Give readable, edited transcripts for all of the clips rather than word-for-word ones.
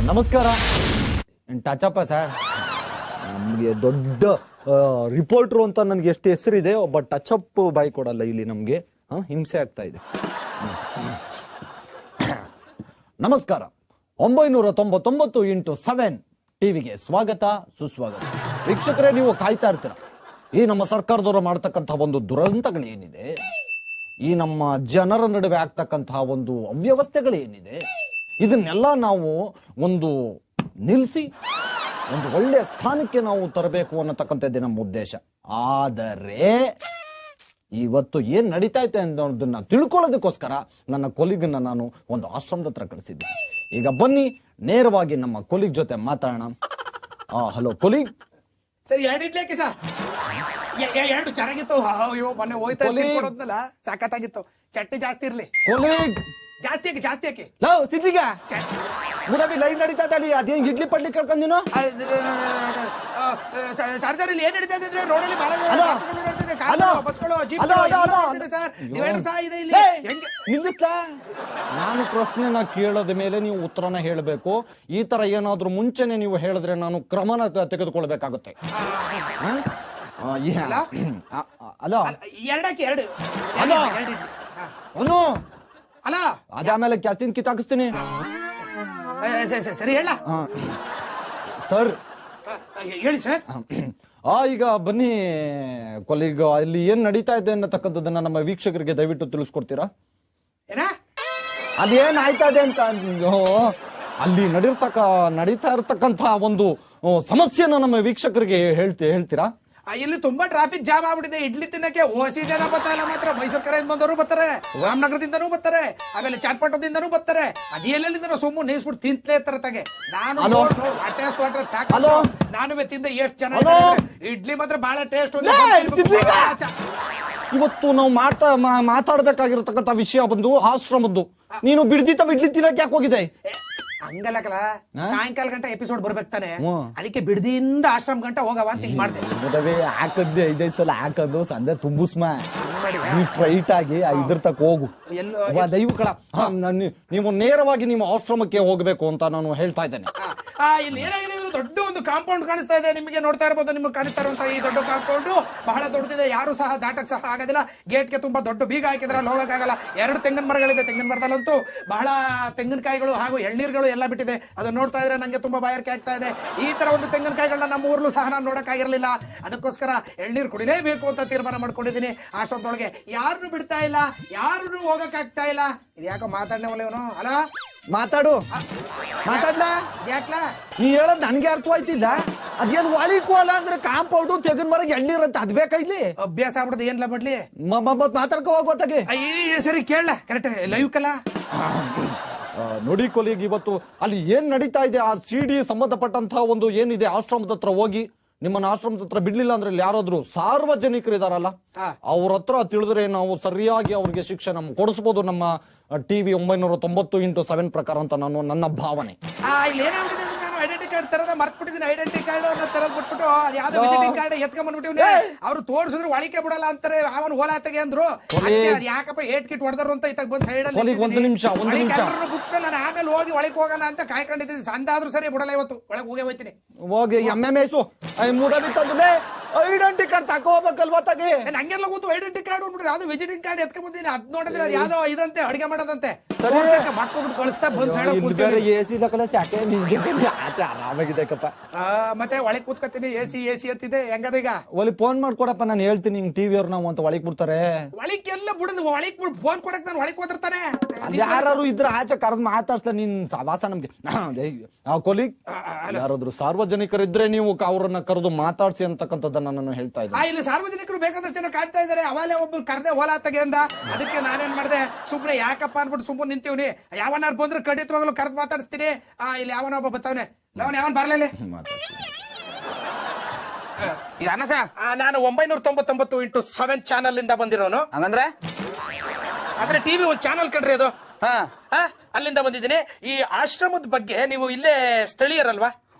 ನಮಸ್ಕಾರ. ಟಚಪ್ಪ ಸರ್, ನಮಗೆ ದೊಡ್ಡ ರಿಪೋರ್ಟ್ರು ಅಂತ ನನಗೆ ಎಷ್ಟು ಹೆಸರಿದೆ, ಒಬ್ಬ ಟಚಪ್ ಬಾಯಿ ಕೊಡಲ್ಲ ಇಲ್ಲಿ. ನಮಗೆ ಹಿಂಸೆ ಆಗ್ತಾ ಇದೆ. ನಮಸ್ಕಾರ. 999x7 ಟಿವಿಗೆ ಸ್ವಾಗತ, ಸುಸ್ವಾಗತ. ವೀಕ್ಷಕರೇ, ನೀವು ಕಾಯ್ತಾ ಇರ್ತೀರ, ಈ ನಮ್ಮ ಸರ್ಕಾರದವರು ಮಾಡ್ತಕ್ಕಂತಹ ಒಂದು ದುರಂತಗಳೇನಿದೆ, ಈ ನಮ್ಮ ಜನರ ನಡುವೆ ಆಗ್ತಕ್ಕಂತಹ ಒಂದು ಅವ್ಯವಸ್ಥೆಗಳೇನಿದೆ, ಇದನ್ನೆಲ್ಲ ನಾವು ಒಂದು ನಿಲ್ಲಿಸಿ ಒಂದು ಒಳ್ಳೆಯ ಸ್ಥಾನಕ್ಕೆ ನಾವು ತರಬೇಕು ಅನ್ನತಕ್ಕಂಥದ್ದೇ ನಮ್ಮ ಉದ್ದೇಶ. ಆದರೆ ಇವತ್ತು ಏನ್ ನಡೀತಾ ಇದೆ ಅನ್ನೋದನ್ನ ತಿಳ್ಕೊಳ್ಳೋದಕ್ಕೋಸ್ಕರ ನನ್ನ ಕೊಲಿಗನ್ನ ನಾನು ಒಂದು ಆಶ್ರಮದ ಹತ್ರ ಕಳಿಸಿದ್ದೆ. ಈಗ ಬನ್ನಿ ನೇರವಾಗಿ ನಮ್ಮ ಕೊಲಿಗ್ ಜೊತೆ ಮಾತಾಡೋಣ. ಹಲೋ ಕೊಲಿಗ್. ಸರಿ, 2 ಇಡ್ಲಿಕ್ಕೆ ಸರ್. 2 ಚೆನ್ನಾಗಿತ್ತು. ಅಯ್ಯೋ ಮೊನ್ನೆ ಹೋಯ್ತಾ ಕೊಡೋದ್ನಲ್ಲ, ಸಾಕತ್ತಾಗಿತ್ತು. ಚಟ್ನಿ ಜಾಸ್ತಿ ಇರ್ಲಿ. ಕೊಲಿಗ್ ಜಾಸ್ತಿ ಹಾಕಿ. ಸಿದ್ದಿಗ ಮುದಬಿ ಲೈನ್ ನಡೀತಾ ಇದ್ದಾಳಿ, ಅದೇನ್ ಇಡ್ಲಿ ಪಡ್ಲಿ ಕಳ್ಕೊಂಡ್ ನೀನು. ಸರ್ ಇಲ್ಲಿ ಏನ್ ನಡೀತಾ ಇದ್ರೆ ರೋಡಲ್ಲಿ ಬಹಳ ಬಸ್ಗಳು, ಜೀಪ್ ನಿಲ್ಲಿಸ್ಲಾ? ನಾನು ಪ್ರಶ್ನೆನ ಕೇಳೋದ ಮೇಲೆ ನೀವು ಉತ್ತರನ ಹೇಳಬೇಕು. ಈ ತರ ಏನಾದ್ರೂ ಮುಂಚೆನೆ ನೀವು ಹೇಳಿದ್ರೆ ನಾನು ಕ್ರಮನ ತೆಗೆದುಕೊಳ್ಬೇಕಾಗುತ್ತೆ. ಅಲೋ, 2 ಅವನು ಅಲ್ಲ, ಅದಾದ್ಮೇಲೆ ಕ್ಯಾಸ್ಟಿನ್ ಕಿತ್ತಾಕಿಸ್ತೀನಿ. ಸರಿ ಹೇಳ ಸರ್. ಹೇಳಿ ಸರ್. ಈಗ ಬನ್ನಿ ಕೊಲಿಗ, ಅಲ್ಲಿ ಏನ್ ನಡೀತಾ ಇದೆ ಅನ್ನತಕ್ಕಂಥದ್ದನ್ನ ನಮ್ಮ ವೀಕ್ಷಕರಿಗೆ ದಯವಿಟ್ಟು ತಿಳಿಸ್ಕೊಡ್ತೀರಾ? ಅಲ್ಲಿ ಏನ್ ಆಯ್ತಾ ಇದೆ ಅಂತ, ಅಲ್ಲಿ ನಡೀತಾ ಇರತಕ್ಕಂತಹ ಒಂದು ಸಮಸ್ಯೆನ ನಮ್ಮ ವೀಕ್ಷಕರಿಗೆ ಹೇಳ್ತೀರಾ? ಇಲ್ಲಿ ತುಂಬಾ ಟ್ರಾಫಿಕ್ ಜಾಮ್ ಆಗ್ಬಿಟ್ಟಿದೆ. ಇಡ್ಲಿ ತಿನ್ನಕ್ಕೆ ಓಸಿ ಜನ ಬರ್ತಾ ಮಾತ್ರ. ಮೈಸೂರು ಕಡೆಯಿಂದ ಬಂದವರು ಬರ್ತಾರೆ, ರಾಮನಗರದಿಂದನೂ ಬರ್ತಾರೆ, ಆಮೇಲೆ ಚಾಟ್ಪಟ್ಟದಿಂದನೂ ಬರ್ತಾರೆ. ಅದೆಲ್ಲಿಂದ ಸುಮ್ಮನೆ ನೇಸ್ಬಿಟ್ಟು ತಿಂತಲೇ ಇರ್ತಾರೆ ತಗೆ. ನಾನು ಸಾಕು, ನಾನು ತಿಂದ ಎಷ್ಟು ಚೆನ್ನಾಗಿ ಇಡ್ಲಿ ಮಾತ್ರ ಬಹಳ ಟೇಸ್ಟ್. ಇವತ್ತು ನಾವು ಮಾತಾಡ್ಬೇಕಾಗಿರತಕ್ಕಂತ ವಿಷಯ ಬಂದು ಆಶ್ರಮದ್ದು. ನೀನು ಬಿಡ್ದಿ ತಿನ್ನಕ್ಕೆ ಯಾಕೆ ಹೋಗಿದೆ? ಹಂಗಲ್ಲಕಲ್ಲ, ಸಾಯಂಕಾಲ ಗಂಟೆ ಎಪಿಸೋಡ್ ಬರ್ಬೇಕು ತಾನೆ, ಅದಕ್ಕೆ ಬಿಡದಿಯಿಂದ ಆಶ್ರಮ ಗಂಟೆ ಹೋಗವ ಅಂತ ಹಿಂಗ್ ಮಾಡ್ದೆ. ಹಾಕದ್ದೆ 5 ಸಲ ಹಾಕೋದು ಸಂದೆ ತುಂಬುಸ್ಮ ಸ್ಟ್ರೈಟ್ ಆಗಿ ಇದ್ರ ತಕ್ಕ ಹೋಗು. ದೈವ ಕಳ, ನೀವು ನೇರವಾಗಿ ನಿಮ್ಮ ಆಶ್ರಮಕ್ಕೆ ಹೋಗ್ಬೇಕು ಅಂತ ನಾನು ಹೇಳ್ತಾ ಇದ್ದೇನೆ. ಇಲ್ಲಿ ಏನಾಗಿದೆ, ದೊಡ್ಡ ಒಂದು ಕಾಂಪೌಂಡ್ ಕಾಣಿಸ್ತಾ ಇದೆ. ನಿಮಗೆ ನೋಡ್ತಾ ಇರಬಹುದು, ನಿಮ್ಗೆ ಕಾಣಿಸ್ತಾ ಇರುವಂತಹ ಈ ದೊಡ್ಡ ಕಾಂಪೌಂಡ್ ಬಹಳ ದೊಡ್ಡದಿದೆ. ಯಾರು ಸಹ ದಾಟಕ್ ಸಹ ಆಗೋದಿಲ್ಲ. ಗೇಟ್ಗೆ ತುಂಬಾ ದೊಡ್ಡ ಬೀಗ ಹಾಕಿದ್ರೆ ಅಲ್ಲಿ ಹೋಗಕ್ಕಾಗಲ್ಲ. 2 ತೆಂಗಿನ ಮರಗಳಿದೆ. ತೆಂಗಿನ ಮರದಲ್ಲಂತೂ ಬಹಳ ತೆಂಗಿನಕಾಯಿಗಳು ಹಾಗೂ ಎಳ್ನೀರುಗಳು ಎಲ್ಲ ಬಿಟ್ಟಿದೆ. ಅದನ್ನ ನೋಡ್ತಾ ಇದ್ರೆ ನಂಗೆ ತುಂಬಾ ಬಾಯಾರಿಕೆ ಆಗ್ತಾ ಇದೆ. ಈ ತರ ಒಂದು ತೆಂಗಿನಕಾಯಿಗಳನ್ನ ನಮ್ಮ ಊರ್ಲು ಸಹ ನಾನು ನೋಡಕ್ಕಾಗಿರ್ಲಿಲ್ಲ. ಅದಕ್ಕೋಸ್ಕರ ಎಳ್ನೀರು ಕುಡಿಲೇಬೇಕು ಅಂತ ತೀರ್ಮಾನ ಮಾಡ್ಕೊಂಡಿದ್ದೀನಿ. ಆಶ್ರಮದೊಳಗೆ ಯಾರನ್ನು ಬಿಡ್ತಾ ಇಲ್ಲ, ಯಾರನ್ನು ಹೋಗಕ್ಕಾಗ್ತಾ ಇಲ್ಲ. ಇದು ಯಾಕೋ ಮಾತಾಡ್ನೆ ಒಲೆಯವನು ಅಲ್ಲ, ಮಾತಾಡ್ಲಾ? ಯಾಕ್ಲಾ ನೀ ಹೇಳೋದ್ ನನ್ಗೆ ಅರ್ಥವಾಯ್ತಿಲ್ಲ. ಅದೇನ್ ಒಳಿಕು ಅಲ್ಲ ಅಂದ್ರೆ ಕಾಂಪೌಂಡ್ ತೆಗಿನ ಮರಗೆ ಎಳ್ನೀರಂತ ಅದ್ ಬೇಕಾ ಇಲ್ಲಿ? ಅಭ್ಯಾಸ ಆಗ್ಬಿಡೋದು ಏನ್ಲ ಬಿಡ್ಲಿ. ಮಾತಾಡ್ಕೊ ಹೋಗ್ಬೋತಾಗೆ. ಸರಿ ಕೇಳ, ಕರೆಕ್ಟ್ ಲೈವ್ ಕಲ್ಲ. ನೋಡಿ ಕೊಲಿಗ್, ಇವತ್ತು ಅಲ್ಲಿ ಏನ್ ನಡೀತಾ ಇದೆ, ಆ ಸಿಡಿ ಸಂಬಂಧಪಟ್ಟಂತಹ ಒಂದು ಏನಿದೆ ಆಶ್ರಮದ ಹತ್ರ ಹೋಗಿ, ನಿಮ್ಮನ್ನ ಆಶ್ರಮದ ಹತ್ರ ಬಿಡ್ಲಿಲ್ಲ ಅಂದ್ರೆ ಯಾರಾದ್ರೂ ಸಾರ್ವಜನಿಕರು ಇದಾರಲ್ಲ, ಅವ್ರ ಹತ್ರ ತಿಳಿದ್ರೆ ನಾವು ಸರಿಯಾಗಿ ಅವ್ರಿಗೆ ಶಿಕ್ಷೆ ಕೊಡಿಸಬಹುದು. ನಮ್ಮ ಟಿವಿ 990x7 ಪ್ರಕಾರ ಅಂತ ನನ್ನ ಭಾವನೆ. ಐಡೆಂಟಿ ಕಾರ್ಡ್ ತರದ ಮರ್ತ್ಬಿಟ್ಟಿದ್ದೀನಿ. ಐಡೆಂಟಿ ಕಾರ್ಡ್ ತರದ್ ಬಿಟ್ಬಿಟ್ಟು ಯಾವ್ದೋ ವಿಸಿಟಿಂಗ್ ಕಾರ್ಡ್ ಎತ್ಕೊಂಡ್ಬಿಟ್ಟಿವ್ನಿ. ಅವ್ರು ತೋರ್ಸಿದ್ರು ಒಳಿಕೆ ಬಿಡಲ್ಲ ಅಂತಾರೆ. ಅವನು ಓಲಾ ತೆಗೆ ಅಂದ್ರು. ಯಾಕಪ್ಪ ಏಟ್ ಕಿಟ್ ಹೊಡೆದ್ರು ಅಂತ ಇತ್ತಾಗ ಬಂದ್ ಸೈಡ್ ಅಲ್ಲಿ ಒಂದು ನಿಮಿಷ ಬಿಟ್ಟು ನಾನು ಆಮೇಲೆ ಹೋಗಿ ಒಳಗೆ ಹೋಗೋಣ ಅಂತ ಕಾಯ್ಕೊಂಡಿದ್ದೀನಿ. ಸಂದಾದ್ರೂ ಸರಿ ಬಿಡಲ್ಲ. ಇವತ್ತು ಒಳಗೆ ಹೋಗೇ ಹೋಯ್ತೀನಿ. ಹೋಗಿ MMS ಐಡೆಂಟಿ ಕಾರ್ಡ್ ತಗೋಬೇಕಲ್ವಾ ತಗೆ. ಹಂಗೆಲ್ಲ ಗೊತ್ತು. ಐಡೆಂಟಿ ಕಾರ್ಡ್ ಹೋಗ್ಬಿಟ್ಟು ಯಾವ್ದು ವಿಸಿಟಿಂಗ್ ಕಾರ್ಡ್ ಎತ್ಕೊಂಡ್ ಬಂದಿದ್ದೀನಿ. ಅದ್ ನೋಡಿದ್ರೆ ಅದು ಯಾವ್ದೋ ಇದಂತೆ, ಅಡಿಗೆ ಮಾಡೋದಂತೆ. ಮಾಡ್ಕೊಂಡು ಕಳಿಸ್ತಾ ಬಂದ್ ಸೈಡ್ ಆರಾಮಾಗಿದೆಕಪ್ಪ. ಮತ್ತೆ ಒಳಗೆ ಕೂತ್ಕೊತೀನಿ. ಎಸಿ ಅಂತಿದೆ. ಹೆಂಗದ ಈಗ? ಒಲಿ ಫೋನ್ ಮಾಡ್ಕೊಡಪ್ಪ, ನಾನು ಹೇಳ್ತೀನಿ. ನಿಂಗೆ ಟಿವಿ ಅವ್ರು ನಾವು ಅಂತ ಒಳಗ್ ಬಿಡ್ತಾರೆ. ಒಳಗೆ ಎಲ್ಲ ಬಿಡುದು. ಒಳಗ್ ಬಿಡ್ ಫೋನ್ ಕೊಡಕ್ ನಾನು ಒಳಗೆ ಹೋದಿರ್ತಾನೆ. ಯಾರು ಇದ್ರ ಆಚೆ ಕರೆದ್ ಮಾತಾಡ್ತಾ ನಿನ್ ಸವಾಸ ನಮ್ಗೆ. ಕೊಲಿಗ್, ಯಾರಾದ್ರು ಸಾರ್ವಜನಿಕರಿದ್ರೆ ನೀವು ಅವ್ರನ್ನ ಕರೆದು ಮಾತಾಡ್ಸಿ ಅಂತಕ್ಕಂಥದ್ದನ್ನ ನಾನು ಹೇಳ್ತಾ ಇದ್ದೀನಿ. ಇಲ್ಲಿ ಸಾರ್ವಜನಿಕರು ಬೇಕಾದಷ್ಟು ಜನ ಕಾಡ್ತಾ ಇದಾರೆ. ಅವಾಗಲೇ ಒಬ್ಬರು ಕರ್ದೆ ಓಲಾ ತೆಗೆ ಅಂದ. ಅದಕ್ಕೆ ನಾನೇನ್ ಮಾಡಿದೆ, ಸುಮ್ನೆ ಯಾಕಪ್ಪ ಅನ್ಬಿಟ್ಟು ಸುಮ್ಮನೆ ನಿಂತೀವ್ನಿ. ಯಾವನಾರು ಬಂದ್ರೆ ಖಂಡಿತವಾಗ್ಲೂ ಕರೆದು ಮಾತಾಡಿಸ್ತೀನಿ. ಇಲ್ಲಿ ಯಾವನೊಬ್ಬ ಬರ್ತಾವನೆ, ಯಾವನ್ ಬರ್ಲಿಲ್ಲ. ನಾನು 999x7 ಚಾನಲ್ ಇಂದ ಬಂದಿರೋನು. ಹಂಗಂದ್ರೆ ಆದ್ರೆ ಟಿವಿ ಒಂದು ಚಾನಲ್ ಕಣ್ರಿ ಅದು. ಅಲ್ಲಿಂದ ಬಂದಿದ್ದೀನಿ. ಈ ಆಶ್ರಮದ ಬಗ್ಗೆ ನೀವು ಇಲ್ಲೇ ಸ್ಥಳೀಯರಲ್ವಾ?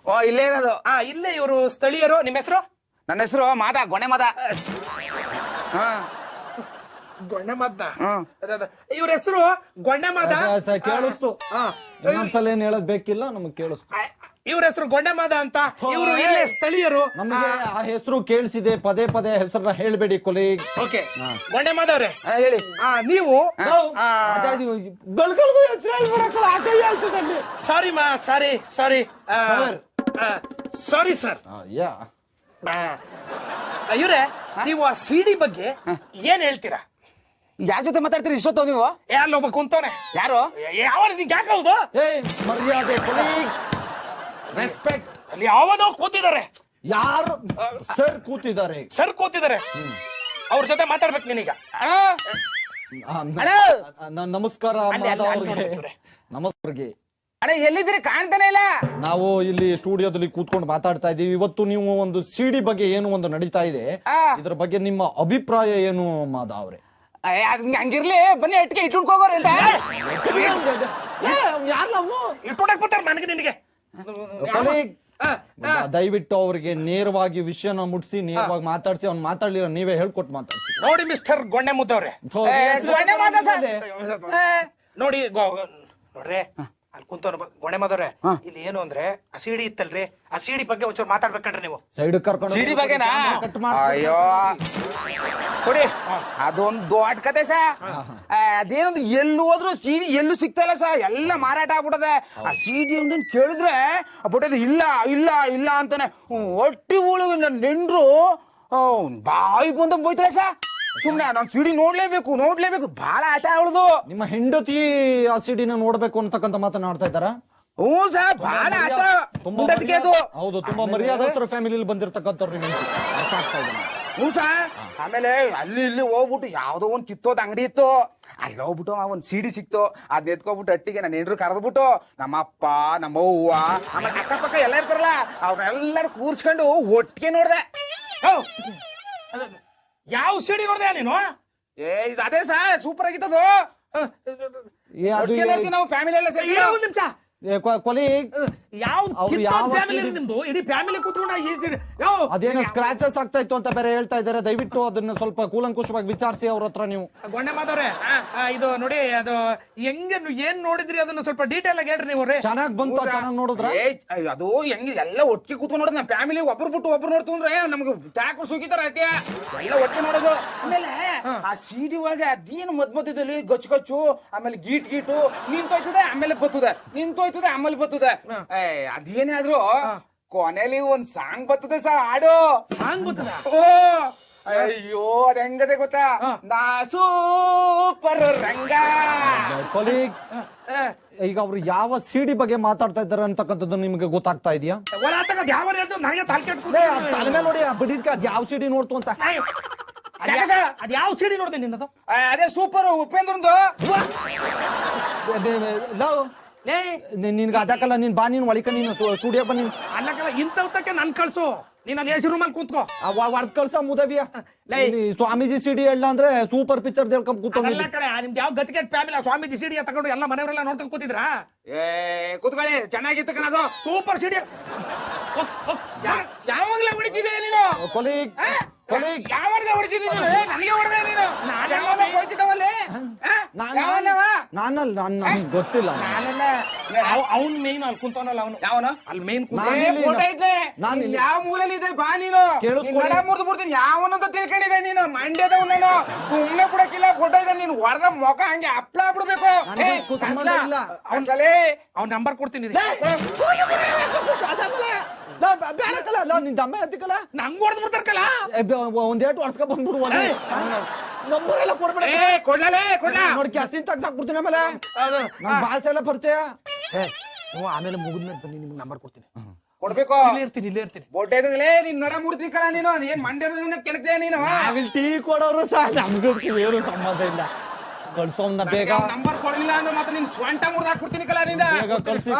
ಇಲ್ಲೇ ಇರೋದು. ಇಲ್ಲೇ ಇವರು ಸ್ಥಳೀಯರು. ನಿಮ್ಮ ಹೆಸರು? ನನ್ನ ಹೆಸರು ಮಾದ, ಗೊಣೆ ಮಾದ. ಗೊಣ್ಣೆಮಾದ ಇವ್ರ ಹೆಸರು ಗೊಣ್ಣೆಮಾದ ಕೇಳಿಸ್ತು. ಇನ್ನೊಂದ್ಸಲ ಏನ್ ಹೇಳೋದ್ ಬೇಕಿಲ್ಲ, ನಮಗ್ ಕೇಳಿಸ್ತು. ಇವ್ರ ಹೆಸರು ಗೊಣ್ಣೆಮಾದ ಅಂತ. ಇವರು ಇಲ್ಲೇ ಸ್ಥಳೀಯರು. ನಮಗೆ ಆ ಹೆಸರು ಕೇಳಿಸಿದೆ, ಪದೇ ಪದೇ ಹೆಸರನ್ನ ಹೇಳ್ಬೇಡಿ ಕೊಲೀಗ್. ಓಕೆ, ಗೊಣ್ಣೆಮಾದ ಅವ್ರೆ ಹೇಳಿ. ನೀವು ಸಾರಿ ಮಾ ಸಾರಿ ಸಾರಿ ಸಾರಿ ಸರ್. ಇವ್ರೆ, ನೀವು ಆ ಸಿಡಿ ಬಗ್ಗೆ ಏನ್ ಹೇಳ್ತೀರಾ? ಯಾರ ಜೊತೆ ಮಾತಾಡ್ತೀರಿ ಇಷ್ಟೊತ್ತು ನೀವು? ಅಲ್ಲೊಬ್ಬ ಕುಂತವ್ನೆ. ಯಾರು? ಯಾವ ಯಾಕೆ ಹೌದು? ಮರ್ಯಾದೆ ಕೊಲೀಗ್, ರೆಸ್ಪೆಕ್ಟ್. ಅಲ್ಲಿ ಯಾವನೋ ಕೂತಿದ್ದಾರೆ. ಯಾರು ಸರ್ ಕೂತಿದ್ದಾರೆ? ಸರ್ ಕೂತಿದ್ದಾರೆ, ಅವ್ರ ಜೊತೆ ಮಾತಾಡ್ಬೇಕು ನೀನೀಗ. ನಮಸ್ಕಾರ ಮಾಧವ್ ಅವ್ರಿಗೆ. ನಮಸ್ಕಾರ್ಗೆ. ಅಣ್ಣ ಎಲ್ಲಿದ್ರಿ? ಕಾಣ್ತಾನೆ ಇಲ್ಲ. ನಾವು ಇಲ್ಲಿ ಸ್ಟುಡಿಯೋದಲ್ಲಿ ಕೂತ್ಕೊಂಡು ಮಾತಾಡ್ತಾ ಇದೀವಿ. ಇವತ್ತು ನೀವು ಒಂದು ಸಿಡಿ ಬಗ್ಗೆ ಏನು ಒಂದು ನಡೀತಾ ಇದೆ, ಇದ್ರ ಬಗ್ಗೆ ನಿಮ್ಮ ಅಭಿಪ್ರಾಯ ಏನು ಮಾಧವ್ ಅವ್ರೆ? ಹಂಗಿರ್ಲಿ, ಬನ್ನಿ ಅಟ್ಟಿಗೆ ಇಟ್ಕೊಂಡು ಹೋಗೋರಿ ಅಂತ. ಇಟ್ಕೊಡಕ್ ಬಿಟ್ಟಾರ ನನಗೆ ನಿನಗೆ. ದಯವಿಟ್ಟು ಅವ್ರಿಗೆ ನೇರವಾಗಿ ವಿಷಯನ ಮುಟ್ಸಿ, ನೇರವಾಗಿ ಮಾತಾಡ್ಸಿ. ಅವ್ನು ಮಾತಾಡ್ಲಿಲ್ಲ, ನೀವೇ ಹೇಳ್ಕೊಟ್ಟು ಮಾತಾಡ್ಸಿ. ನೋಡಿ ಮಿಸ್ಟರ್ ಗೊಣ್ಣೆಮುದ್ದವ್ರೆ, ನೋಡಿ ನೋಡ್ರಿ ಅಲ್ಲಿ ಕುಂತವ್ರ ಗೊಣ್ಣೆಮುದ್ದವ್ರೆ, ಇಲ್ಲಿ ಏನು ಅಂದ್ರೆ ಆ ಸಿಡಿ ಇತ್ತಲ್ರಿ, ಆ ಸಿಡಿ ಬಗ್ಗೆ ಒಂಚೂರು ಮಾತಾಡ್ಬೇಕಂಡ್ರಿ ನೀವು. ಸೈಡ್ ಕರ್ಕೊಂಡು ಸಿಡಿ ಬಗ್ಗೆನಾ? ಅಯ್ಯೋ ಕೊಡಿ, ಅದೊಂದು ದೊಡ್ಡ ಕತೆ ಸಾ. ಅದೇನೊಂದು ಎಲ್ಲಿ ಹೋದ್ರು ಸಿಡಿ ಎಲ್ಲೂ ಸಿಗ್ತಾ ಇಲ್ಲ ಸಾ, ಎಲ್ಲ ಮಾರಾಟ ಆಗ್ಬಿಡದೆ. ಆ ಸಿಡಿ ಒಂದ್ ಕೇಳಿದ್ರೆ ಬಟ್ ಇಲ್ಲ ಇಲ್ಲ ಇಲ್ಲ ಅಂತಾನೆ. ಒಟ್ಟಿ ಉಳು ನನ್ನ ನೆಂಡ್ರು ಬಾಯಿ ಬಂದ ಬೋಯ್ತಾರೆ ಸಾ. ಸುಮ್ನೆ ನಾನ್ ಸಿಡಿ ನೋಡ್ಲೇಬೇಕು ಬಹಳ ಆಟ ಅವಳದು. ನಿಮ್ಮ ಹೆಂಡತಿ ಆ ಸಿಡಿನ ನೋಡ್ಬೇಕು ಅಂತಕ್ಕಂತ ಮಾತನಾಡ್ತಾ ಇದ್ದಾರ? ಹ್ಞೂ ಸರ್, ಬಹಳ ಆಟ. ಹೌದು, ತುಂಬಾ ಮರ್ಯಾದಸ್ತರ ಫ್ಯಾಮಿಲಿ ಬಂದಿರ್ತಕ್ಕಂಥವ್ರು. ಅರ್ಥ ಆಗ್ತಾ ಇದೆ. ಹ್ಞೂ ಸರ್. ಆಮೇಲೆ ಅಲ್ಲಿ ಇಲ್ಲಿ ಹೋಗ್ಬಿಟ್ಟು ಯಾವ್ದೋ ಒಂದ್ ಕಿತ್ತೋದ್ ಅಂಗಡಿ ಇತ್ತು, ಅಲ್ಲಿ ಹೋಗ್ಬಿಟ್ಟು ಒಂದ್ ಸಿಡಿ ಸಿಕ್ತು. ಅದ್ ಎತ್ಕೊಬಿಟ್ಟು ಅಟ್ಟಿಗೆ ನನ್ನ ಹೆಂಡ್ರು ಕರೆದ್ಬಿಟ್ಟು ನಮ್ಮ ಅಪ್ಪ, ನಮ್ಮ ಅವ್ವ, ಆಮೇಲೆ ಅಕ್ಕಪಕ್ಕ ಎಲ್ಲ ಇರ್ತಾರಲ್ಲ, ಅವ್ರೆಲ್ಲರೂ ಕೂರ್ಸ್ಕೊಂಡು ಒಟ್ಟಿಗೆ ನೋಡ್ದೆ. ಯಾವ ಸಿಡಿ ನೋಡ್ದೆ ನೀನು? ಇದು ಅದೇ ಸರ್, ಸೂಪರ್ ಆಗಿತ್ತದು. ನಾವು ಫ್ಯಾಮಿಲಿ ಎಲ್ಲ ಸೇರಿ. ಒಂದ್ ನಿಮಿಷ, ಕೊಲೀಗ್, ನಿಮ್ದು ಇಡೀ ಫ್ಯಾಮಿಲಿ ಕೂತ್ಕೊಂಡ ಅದೇನೋ ಸ್ಕ್ರಾಚಸ್ ಆಗ್ತಾ ಇತ್ತು ಅಂತ ಬೇರೆ ಹೇಳ್ತಾ ಇದಾರೆ. ದಯವಿಟ್ಟು ಅದನ್ನ ಸ್ವಲ್ಪ ಕೂಲಂಕುಷವಾಗಿ ವಿಚಾರಿಸಿ ಅವ್ರ ಹತ್ರ ನೀವು. ಗೊಣ್ಣೆಮಾದವ್ರೆ, ಇದು ನೋಡಿ, ಅದು ಹೆಂಗೆ ಏನ್ ನೋಡಿದ್ರಿ ಅದನ್ನ ಸ್ವಲ್ಪ ಡೀಟೇಲ್ ಆಗಿ ಹೇಳ್ರಿ ನೀವು. ಚೆನ್ನಾಗ್ ಬಂತು, ಚೆನ್ನಾಗ್ ನೋಡಿದ್ರ? ಅದು ಹೆಂಗ್ ಎಲ್ಲ ಒಟ್ಟಿಗೆ ಕೂತ್ಕೊಂಡು ನೋಡೋದು. ನಮ್ಮ ಫ್ಯಾಮಿಲಿ ಒಬ್ರು ಬಿಟ್ಟು ಒಬ್ರು ನೋಡ್ತು ಅಂದ್ರೆ ನಮ್ಗೆ ಟ್ಯಾಕ್ ಸುಗಿತಾರ ಅತ್ತೆ. ಎಲ್ಲ ಒಟ್ಟಿಗೆ ನೋಡೋದು. ಆಮೇಲೆ ಆ ಸಿಡಿ ಒಳಗೆ ಅದೇನು ಮಧ್ಯದಲ್ಲಿ ಗಚ್ಚು, ಆಮೇಲೆ ಗೀಟು ನಿಂತೋಯ್ತದೆ, ಆಮೇಲೆ ಬರ್ತದೆ, ನಿಂತೋಯ್ತದೆ, ಆಮೇಲೆ ಬರ್ತದೆ. ಅದೇನೇ ಆದ್ರೂ ಕೊನೆಯಲ್ಲಿ ಒಂದ್ ಸಾಂಗ್ ಬರ್ತದೆ ಸರ್, ಹಾಡು ಸಾಂಗ್ ಬರ್ತದ. ಅಯ್ಯೋ, ಅದ್ ಹೆಂಗದೆ ಗೊತ್ತಾ? ನಾ ಸೂಪರ್ ರಂಗ. ಕೊಲೀಗ್, ಈಗ ಅವ್ರು ಯಾವ ಸಿಡಿ ಬಗ್ಗೆ ಮಾತಾಡ್ತಾ ಇದ್ದಾರೆ ಅಂತಕ್ಕಂಥದ್ದು ನಿಮ್ಗೆ ಗೊತ್ತಾಗ್ತಾ ಇದೆಯಾ? ಯಾವ ನನಗೆ ತಲೆ ಮೇಲೆ ನೋಡಿ, ಬಿಡಿದ್ಕೆ ಅದ್ ಯಾವ ಸಿಡಿ ನೋಡ್ತು ಅಂತ. ಅದ್ ಯಾವ ಸಿಡಿ ನೋಡ್ದೆ ನಿನ್ನದು? ಅದೇ ಸೂಪರ್ ಉಪೇಂದ್ರಂದು. ನಿನ್ಗೆ ಅದಕ್ಕಲ್ಲ, ನೀನ್ ಬಾ, ನೀನ್ ಒಳಿಕ, ನೀನು ಸ್ಟುಡಿಯೋ ಬನ್ನಿ. ಅಲ್ಲಕ್ಕಲ್ಲ, ಇಂಥವತ್ತಕ್ಕೆ ನನ್ ಕಳ್ಸು. ನೀನ್ ಅಲ್ಲಿ ಎಸಿ ರೂಮಲ್ಲಿ ಕೂತ್ಕೋ. ವರ್ದ್ ಕಳ್ಸ ಮುದವಿಯ. ಸ್ವಾಮೀಜಿ ಸಿಡಿ ಹೇಳ ಅಂದ್ರೆ ಸೂಪರ್ ಪಿಕ್ಚರ್ ಹೇಳ್ಕೊಂಡ್ ಕೂತ್ಕೊಂಡು. ನಿಮ್ದು ಯಾವ ಗತಿಗೆಟ್ ಫ್ಯಾಮಿಲಿ ಸ್ವಾಮೀಜಿ ಸಿಡಿ ತಗೊಂಡು ಎಲ್ಲ ಮನೆಯವರೆಲ್ಲ ನೋಡ್ಕೊಂಡ್ ಕೂತಿದ್ರ? ಕೂತ್ಕೊಳ್ಳಿ, ಚೆನ್ನಾಗಿತ್ತು ಕಣದು. ಸೂಪರ್ ಸಿಡಿ. ಯಾವಾಗ್ಲೇ ಹೊಡಿತಿದ್ದೆ ನೀನು? ಕೊಲೀಗ್, ಯಾವಾಗ ಹೊಡಿತಿದ್ದೆ ನನಗೆ ಹೊಡೆದ ನೀನು? ಹೋಯ್ತಿದ್ದವಲ್ಲಿ ನಾನಲ್ಲ, ಗೊತ್ತಿಲ್ಲ. ಅವ್ನ್ ಮೇನ್ ಅಲ್ಲಿ ಕುಂತವನಲ್ಲ, ಅವನು ಯಾವನು ಅಲ್ಲಿ ಮೇನ್ ಯಾವ ಮೂಲೆಯಲ್ಲಿ ಇದೆ ಬಾ ನೀನು. ಮುರಿದು ಯಾವನಂತ ತಿಳ್ಕೊಂಡಿದೆ ನೀನು? ಮಂಡ್ಯದವ್ ನಾನು ಸುಮ್ನೆ ಬಿಡಕ್ಕಿಲ್ಲ. ಫೋಟೋ ಇದೆ, ನೀನು ಹೊಡೆದ ಮುಖ ಹಂಗೆ ಹಪ್ಳ ಬಿಡ್ಬೇಕು. ಅವ್ನ ನಂಬರ್ ಕೊಡ್ತೀನಿ. ನಿನ್ ದಮ್ಮ ಎತ್ತಿಕಲ್ಲ, ನಂಗ್ ಹೊಡೆದ್ ಬಿಡ್ತಾರಲ್ಲ. ಒಂದೇಟು ವರ್ಷಕ್ಕೆ ಬಂದ್ಬಿಡುವ. ನಂಬರ್ ಎಲ್ಲ ಕೊಡ್ಬೇಡ, ನೋಡಿ ಅಸ್ತಿನ ತಗ್ಸಾಕ್ಬಿಡ್ತೀನಿ. ಆಮೇಲೆ ನಮ್ ಭಾಷೆ ಎಲ್ಲ ಪರಿಚಯ. ಆಮೇಲೆ ಮುಗಿದ್ಮೇಲೆ ಬನ್ನಿ, ನಿಮ್ಗೆ ನಂಬರ್ ಕೊಡ್ತೀನಿ. ಕೊಡ್ಬೇಕು. ಇಲ್ಲೇ ಇರ್ತೀನಿ. ಬೋಟೆ ನೀನ್ ನಡ ಮುಡ್ತಿ ಕಣ ನೀನು. ಏನ್ ಮಂಡ್ಯ ಕೆಳಕ್ದೆ ನೀನು? ಟೀ ಕೊಡೋರು ಸಹ ನಮ್ಗೂ ಏನು ಸಂಬಂಧ ಇಲ್ಲ. ಕಳ್ಸೋನ್ನ ಬೇಗ. ನಂಬರ್ ಕೊಡ್ಲಿಲ್ಲ ಅಂದ್ರೆ ಮತ್ತೆ ನಿನ್ ಸ್ವಂಟ ಮುರ್ದು ಹಾಕ್ಬಿಡ್ತೀನಿ ಕಲ ನಿಂದ. ಬೇಗ ಕಳ್ಸಿ.